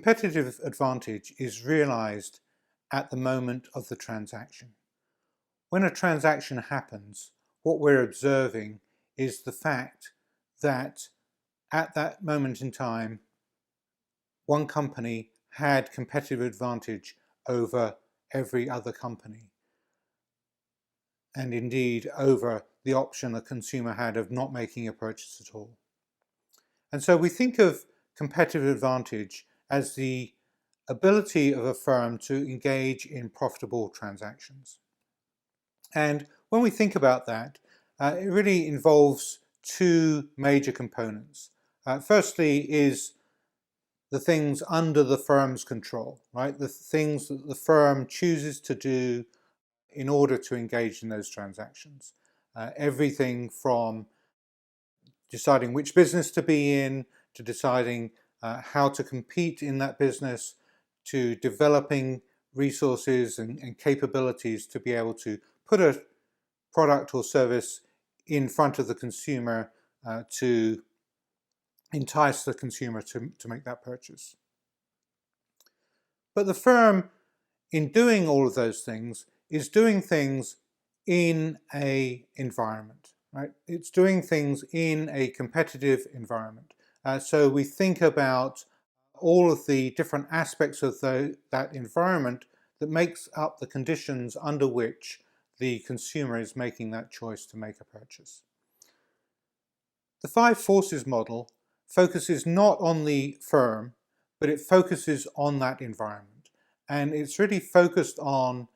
competitive advantage is realized at the moment of the transaction. When a transaction happens, what we're observing is the fact that at that moment in time, one company had competitive advantage over every other company, and indeed over the option the consumer had of not making a purchase at all. And so we think of competitive advantage as the ability of a firm to engage in profitable transactions. And when we think about that, it really involves two major components. Firstly is the things under the firm's control, right? The things that the firm chooses to do in order to engage in those transactions. Everything from deciding which business to be in, to deciding how to compete in that business, to developing resources and capabilities to be able to put a product or service in front of the consumer to entice the consumer to make that purchase. But the firm, in doing all of those things, is doing things in an environment, right? It's doing things in a competitive environment. So we think about all of the different aspects of that environment that makes up the conditions under which the consumer is making that choice to make a purchase. The five forces model focuses not on the firm, but it focuses on that environment. And it's really focused on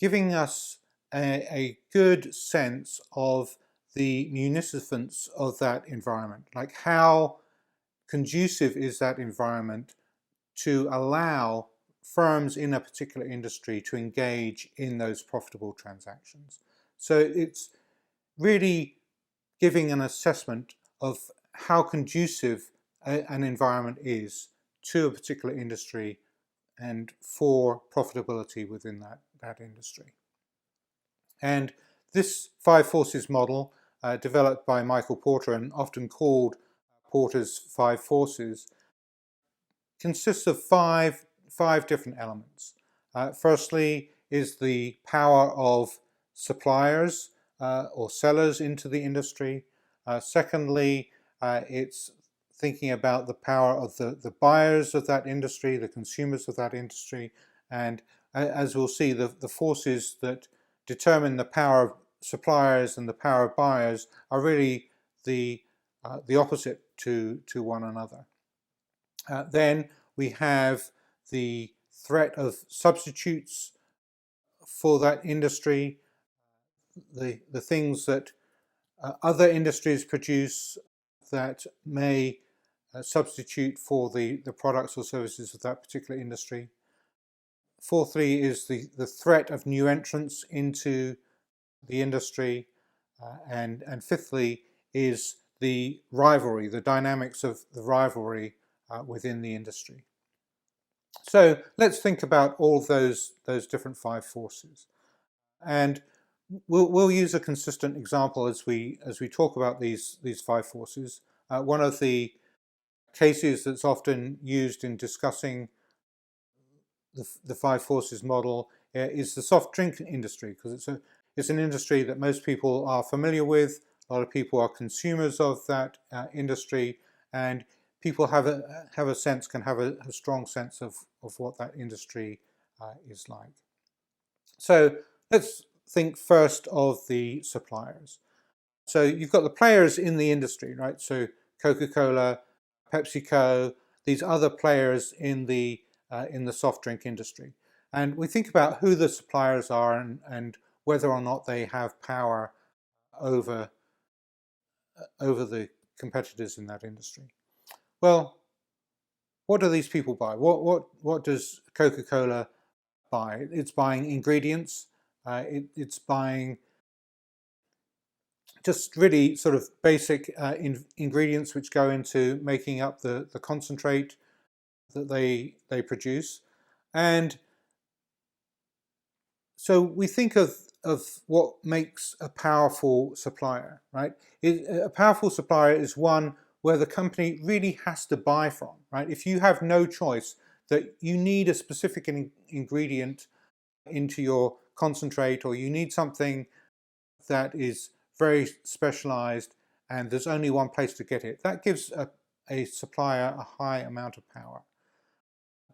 giving us a good sense of the munificence of that environment, like how conducive is that environment to allow firms in a particular industry to engage in those profitable transactions. So it's really giving an assessment of how conducive an environment is to a particular industry and for profitability within that industry. And this five forces model, developed by Michael Porter and often called Porter's five forces, consists of five different elements. Firstly is the power of suppliers or sellers into the industry. Secondly, it's thinking about the power of the buyers of that industry, the consumers of that industry, and as we'll see, the forces that determine the power of suppliers and the power of buyers are really the opposite to one another. Then we have the threat of substitutes for that industry, the things that other industries produce that may substitute for the products or services of that particular industry. Fourthly is the threat of new entrants into the industry, and fifthly is the rivalry, the dynamics of the rivalry within the industry. So let's think about all those different five forces, and we'll use a consistent example as we talk about these five forces. One of the cases that's often used in discussing the five forces model is the soft drink industry, because it's an industry that most people are familiar with. A lot of people are consumers of that industry, and people can have a strong sense of what that industry is like. So let's think first of the suppliers. So you've got the players in the industry, right? So Coca-Cola, PepsiCo, these other players in the soft drink industry, and we think about who the suppliers are and whether or not they have power over the competitors in that industry. Well, what do these people buy? What does Coca-Cola buy? It's buying ingredients. It's buying just really sort of basic ingredients which go into making up the concentrate that they produce. And so we think of what makes a powerful supplier, right? A powerful supplier is one where the company really has to buy from, right? If you have no choice, that you need a specific ingredient into your concentrate, or you need something that is very specialized and there's only one place to get it. That gives a supplier a high amount of power.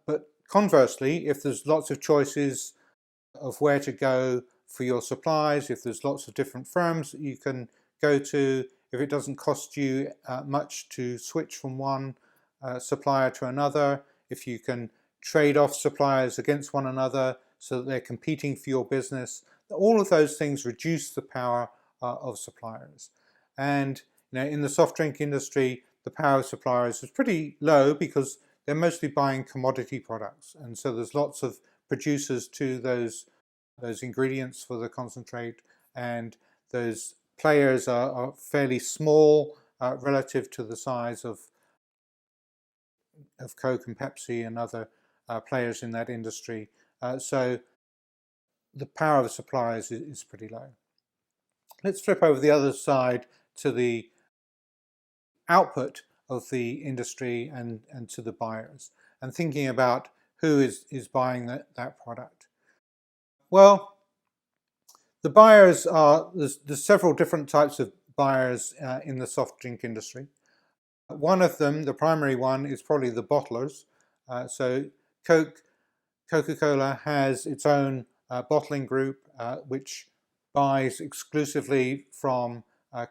But conversely, if there's lots of choices of where to go for your supplies, if there's lots of different firms that you can go to, if it doesn't cost you much to switch from one supplier to another, if you can trade off suppliers against one another so that they're competing for your business, all of those things reduce the power of suppliers. And in the soft drink industry, the power of suppliers is pretty low because they're mostly buying commodity products, and so there's lots of producers to those ingredients for the concentrate, and those players are fairly small relative to the size of Coke and Pepsi and other players in that industry. So the power of suppliers is pretty low. Let's flip over the other side to the output of the industry and to the buyers, and thinking about who is buying that product. Well, the buyers are, there's several different types of buyers in the soft drink industry. One of them, the primary one, is probably the bottlers. So Coca-Cola has its own bottling group which buys exclusively from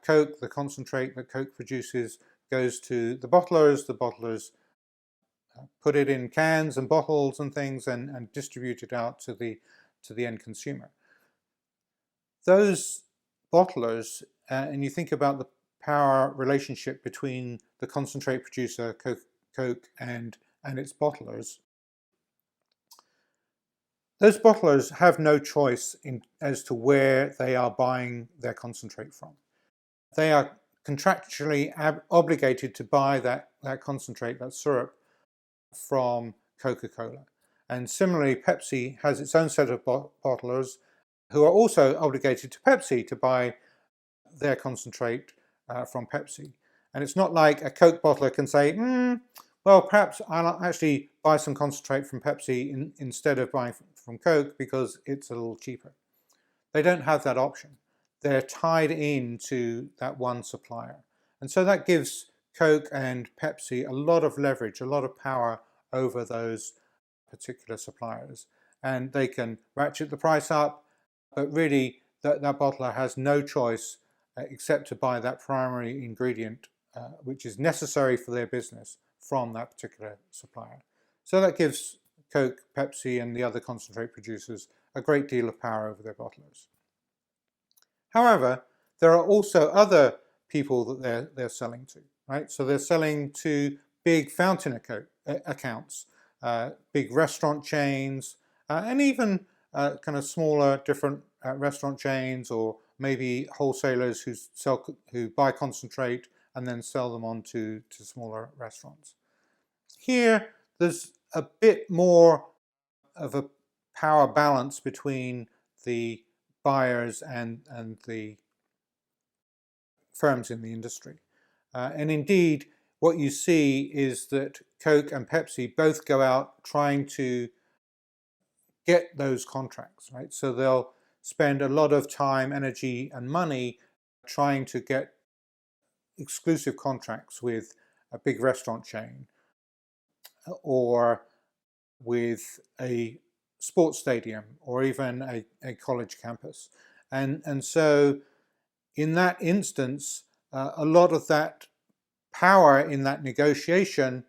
Coke. The concentrate that Coke produces goes to the bottlers. The bottlers put it in cans and bottles and things and distribute it out to the end consumer. Those bottlers, and you think about the power relationship between the concentrate producer, Coke, and its bottlers, those bottlers have no choice as to where they are buying their concentrate from. They are contractually obligated to buy that concentrate, that syrup, from Coca-Cola. And similarly, Pepsi has its own set of bottlers who are also obligated to Pepsi to buy their concentrate from Pepsi. And it's not like a Coke bottler can say, well, perhaps I'll actually buy some concentrate from Pepsi instead of buying from Coke because it's a little cheaper. They don't have that option. They're tied into that one supplier. And so that gives Coke and Pepsi a lot of leverage, a lot of power over those particular suppliers. And they can ratchet the price up, but really that bottler has no choice except to buy that primary ingredient which is necessary for their business from that particular supplier. So that gives Coke, Pepsi, and the other concentrate producers a great deal of power over their bottlers. However, there are also other people that they're selling to, right? So they're selling to big fountain accounts, big restaurant chains, and even kind of smaller, different restaurant chains, or maybe wholesalers who buy concentrate and then sell them on to smaller restaurants. Here, there's a bit more of a power balance between the buyers and the firms in the industry. And indeed, what you see is that Coke and Pepsi both go out trying to get those contracts, right? So they'll spend a lot of time, energy, and money trying to get exclusive contracts with a big restaurant chain or with a sports stadium or even a college campus. And so in that instance, a lot of that power in that negotiation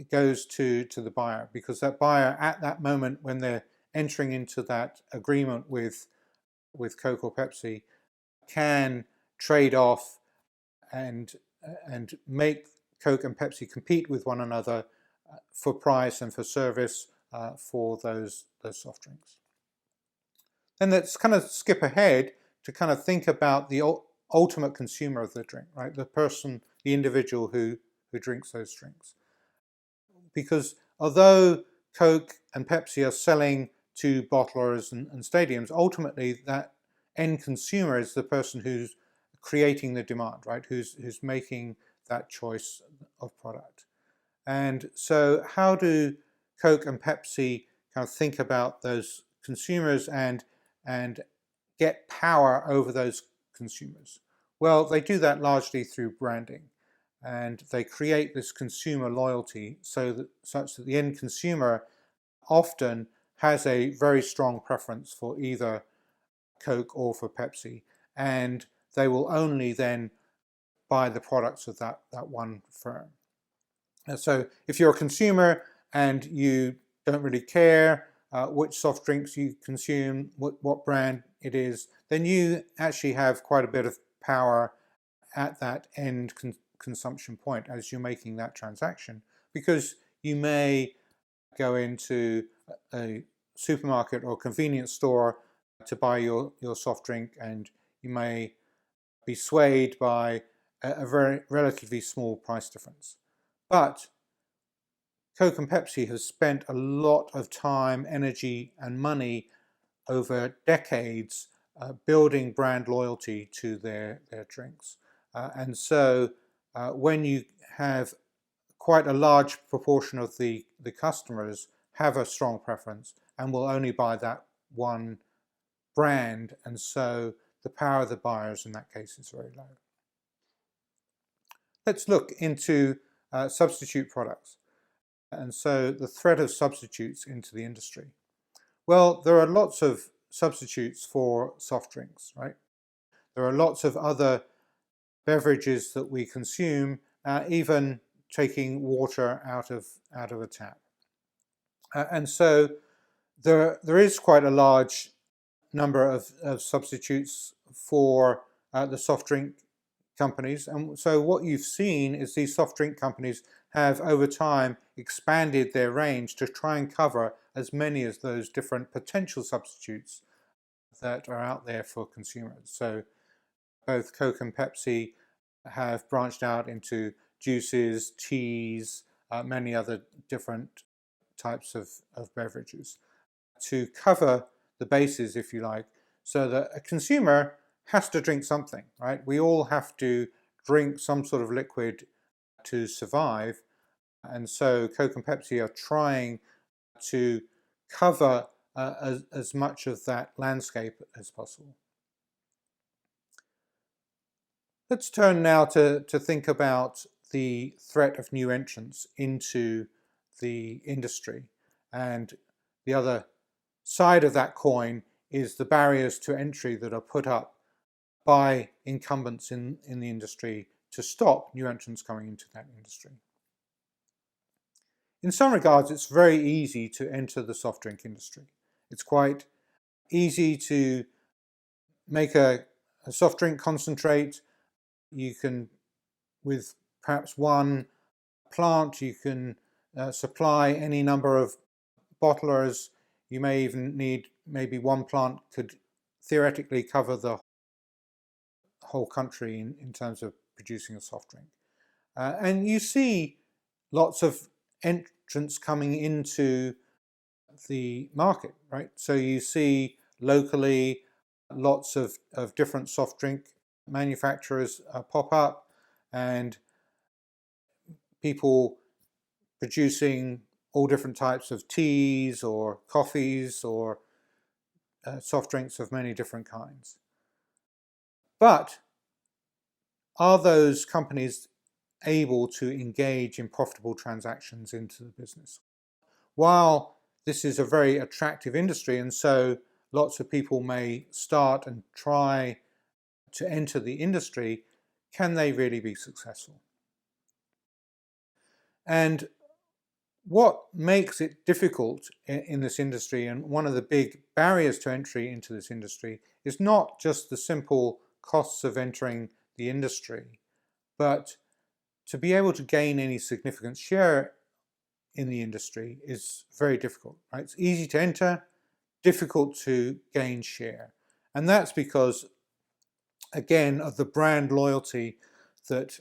goes to the buyer, because that buyer at that moment when they're entering into that agreement with Coke or Pepsi can trade off and make Coke and Pepsi compete with one another for price and for service for those soft drinks. Then let's kind of skip ahead to kind of think about the ultimate consumer of the drink, right? The person, the individual who drinks those drinks. Because although Coke and Pepsi are selling to bottlers and stadiums, ultimately that end consumer is the person who's creating the demand, right? Who's making that choice of product. And so how do Coke and Pepsi kind of think about those consumers and get power over those consumers? Well, they do that largely through branding, and they create this consumer loyalty such that the end consumer often has a very strong preference for either Coke or for Pepsi, and they will only then buy the products of that one firm. And so if you're a consumer and you don't really care which soft drinks you consume, what brand it is, then you actually have quite a bit of power at that end consumption point as you're making that transaction, because you may go into a supermarket or convenience store to buy your soft drink, and you may be swayed by a very relatively small price difference. But Coke and Pepsi have spent a lot of time, energy, and money over decades building brand loyalty to their drinks. And so when you have quite a large proportion of the customers have a strong preference and will only buy that one brand, and so the power of the buyers in that case is very low. Let's look into substitute products, and so the threat of substitutes into the industry. Well, there are lots of substitutes for soft drinks, right? There are lots of other beverages that we consume, even taking water out of a tap. And so there is quite a large number of substitutes for the soft drink companies. And so what you've seen is these soft drink companies have over time expanded their range to try and cover as many as those different potential substitutes that are out there for consumers. So both Coke and Pepsi have branched out into juices, teas, many other different types of beverages to cover the bases, if you like, so that a consumer has to drink something, right? We all have to drink some sort of liquid to survive. And so Coke and Pepsi are trying to cover as much of that landscape as possible. Let's turn now to think about the threat of new entrants into the industry. And the other side of that coin is the barriers to entry that are put up by incumbents in the industry to stop new entrants coming into that industry. In some regards, it's very easy to enter the soft drink industry. It's quite easy to make a soft drink concentrate. You can, with perhaps one plant, you can supply any number of bottlers. You may even need, maybe one plant could theoretically cover the whole country in terms of producing a soft drink. And you see lots of entrants coming into the market, right? So you see locally lots of different soft drink manufacturers pop up, and people producing all different types of teas or coffees or soft drinks of many different kinds. But are those companies able to engage in profitable transactions into the business? While this is a very attractive industry, and so lots of people may start and try to enter the industry, can they really be successful? And what makes it difficult in this industry, and one of the big barriers to entry into this industry, is not just the simple costs of entering the industry, but to be able to gain any significant share in the industry is very difficult, right? It's easy to enter, difficult to gain share. And that's because, again, of the brand loyalty that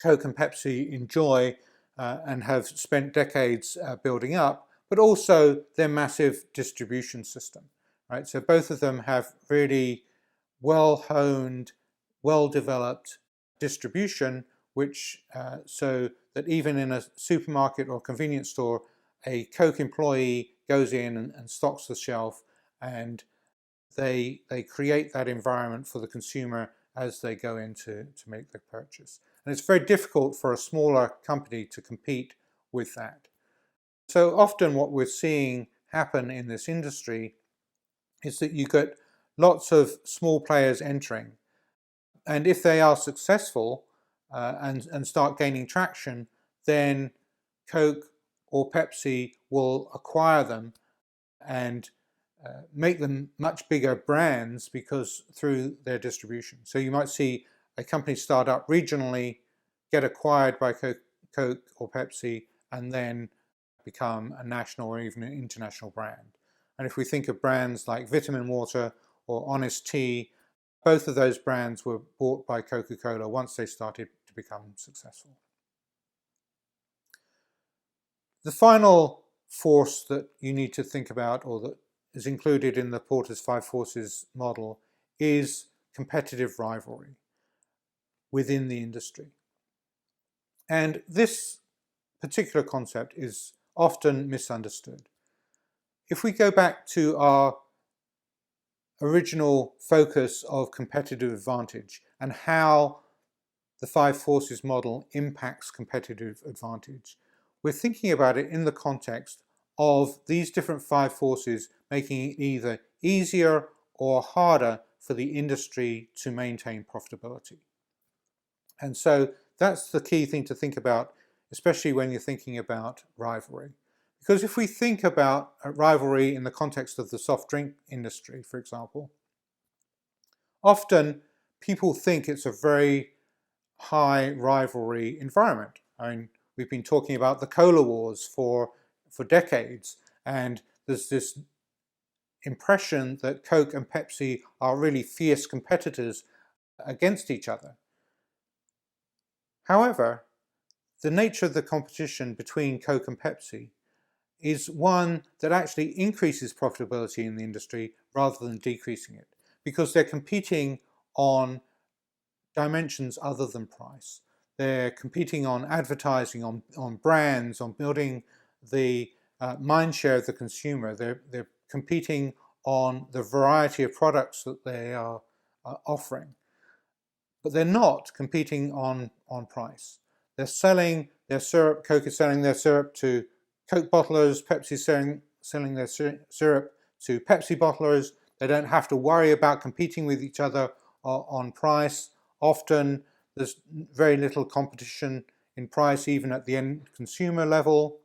Coke and Pepsi enjoy and have spent decades building up, but also their massive distribution system, right? So both of them have really well-honed, well-developed distribution, which so that even in a supermarket or convenience store, a Coke employee goes in and stocks the shelf, and they create that environment for the consumer as they go in to make the purchase. And it's very difficult for a smaller company to compete with that. So often what we're seeing happen in this industry is that you get lots of small players entering. And if they are successful and start gaining traction, then Coke or Pepsi will acquire them and make them much bigger brands because through their distribution. So you might see a company start up regionally, get acquired by Coke or Pepsi, and then become a national or even an international brand. And if we think of brands like Vitamin Water or Honest Tea, both of those brands were bought by Coca-Cola once they started to become successful. The final force that you need to think about, or that is included in the Porter's 5 Forces model, is competitive rivalry within the industry. And this particular concept is often misunderstood. If we go back to our original focus of competitive advantage and how the 5 Forces model impacts competitive advantage, we're thinking about it in the context of these different 5 forces making it either easier or harder for the industry to maintain profitability. And so that's the key thing to think about, especially when you're thinking about rivalry. Because if we think about a rivalry in the context of the soft drink industry, for example, often people think it's a very high rivalry environment. I mean, we've been talking about the cola wars for decades, and there's this impression that Coke and Pepsi are really fierce competitors against each other. However, the nature of the competition between Coke and Pepsi is one that actually increases profitability in the industry rather than decreasing it, because they're competing on dimensions other than price. They're competing on advertising, on brands, on building the mind share of the consumer. They're competing on the variety of products that they are offering. But they're not competing on price. They're selling their syrup. Coke is selling their syrup to Coke bottlers. Pepsi is selling their syrup to Pepsi bottlers. They don't have to worry about competing with each other on price. Often there's very little competition in price, even at the end consumer level.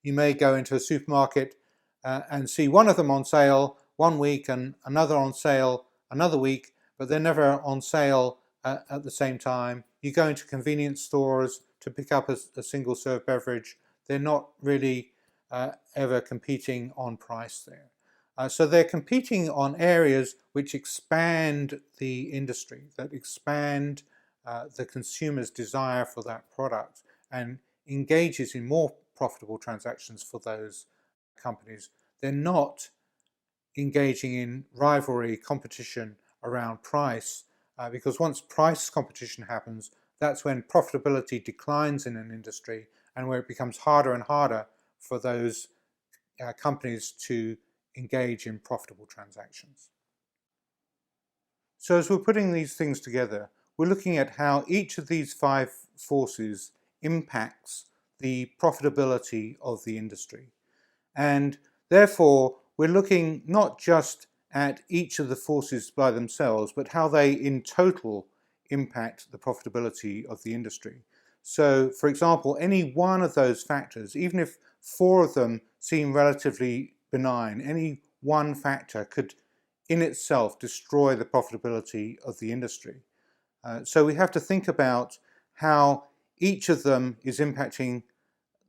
You may go into a supermarket and see one of them on sale one week and another on sale another week, but they're never on sale at the same time. You go into convenience stores to pick up a single serve beverage. They're not really ever competing on price there. So they're competing on areas which expand the industry, that expand the consumer's desire for that product and engages in more profitable transactions for those companies. They're not engaging in rivalry competition around price, because once price competition happens, that's when profitability declines in an industry and where it becomes harder and harder for those companies to engage in profitable transactions. So as we're putting these things together, we're looking at how each of these 5 forces impacts the profitability of the industry. And therefore, we're looking not just at each of the forces by themselves, but how they in total impact the profitability of the industry. So, for example, any one of those factors, even if 4 of them seem relatively benign, any one factor could in itself destroy the profitability of the industry. So we have to think about how each of them is impacting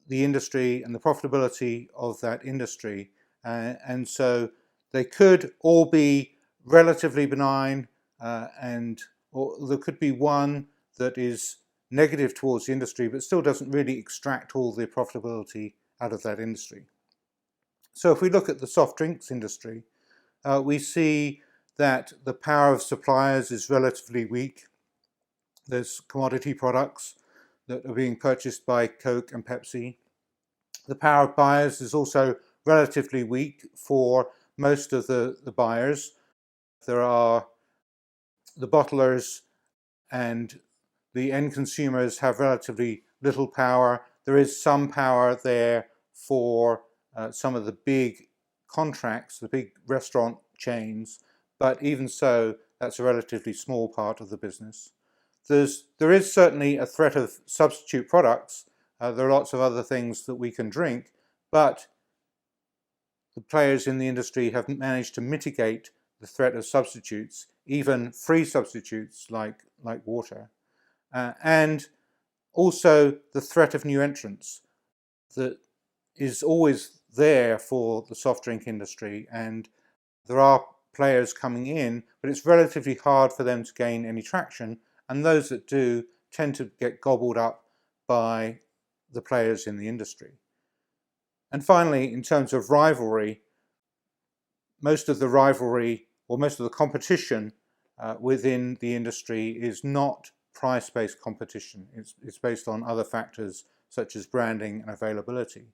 the industry and the profitability of that industry. And so they could all be relatively benign, or there could be one that is negative towards the industry but still doesn't really extract all the profitability out of that industry. So if we look at the soft drinks industry, we see that the power of suppliers is relatively weak. There's commodity products that are being purchased by Coke and Pepsi. The power of buyers is also relatively weak for most of the buyers. There are the bottlers and the end consumers have relatively little power. There is some power there for some of the big contracts, the big restaurant chains, but even so, that's a relatively small part of the business. There is certainly a threat of substitute products. There are lots of other things that we can drink, but the players in the industry have managed to mitigate the threat of substitutes, even free substitutes like water, and also the threat of new entrants that is always there for the soft drink industry, and there are players coming in, but it's relatively hard for them to gain any traction, and those that do tend to get gobbled up by the players in the industry. And finally, in terms of rivalry, most of the competition within the industry is not price-based competition. It's based on other factors such as branding and availability.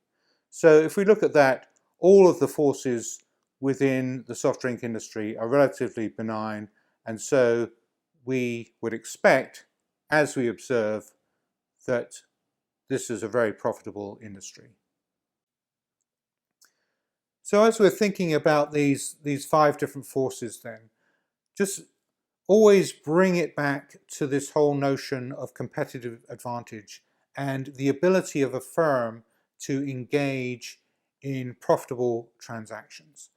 So if we look at that, all of the forces within the soft drink industry are relatively benign, and so we would expect, as we observe, that this is a very profitable industry. So as we're thinking about these 5 different forces then, just always bring it back to this whole notion of competitive advantage and the ability of a firm to engage in profitable transactions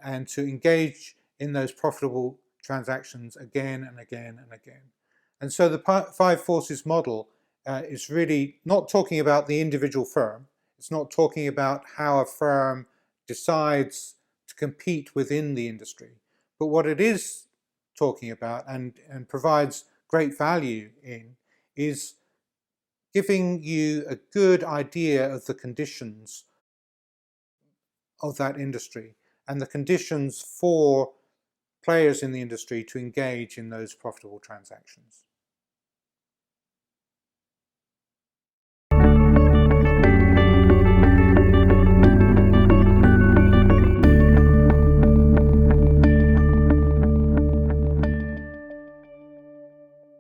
and to engage in those profitable transactions again and again and again. And so the 5 forces model is really not talking about the individual firm. It's not talking about how a firm decides to compete within the industry. But what it is talking about and provides great value in is giving you a good idea of the conditions of that industry and the conditions for players in the industry to engage in those profitable transactions.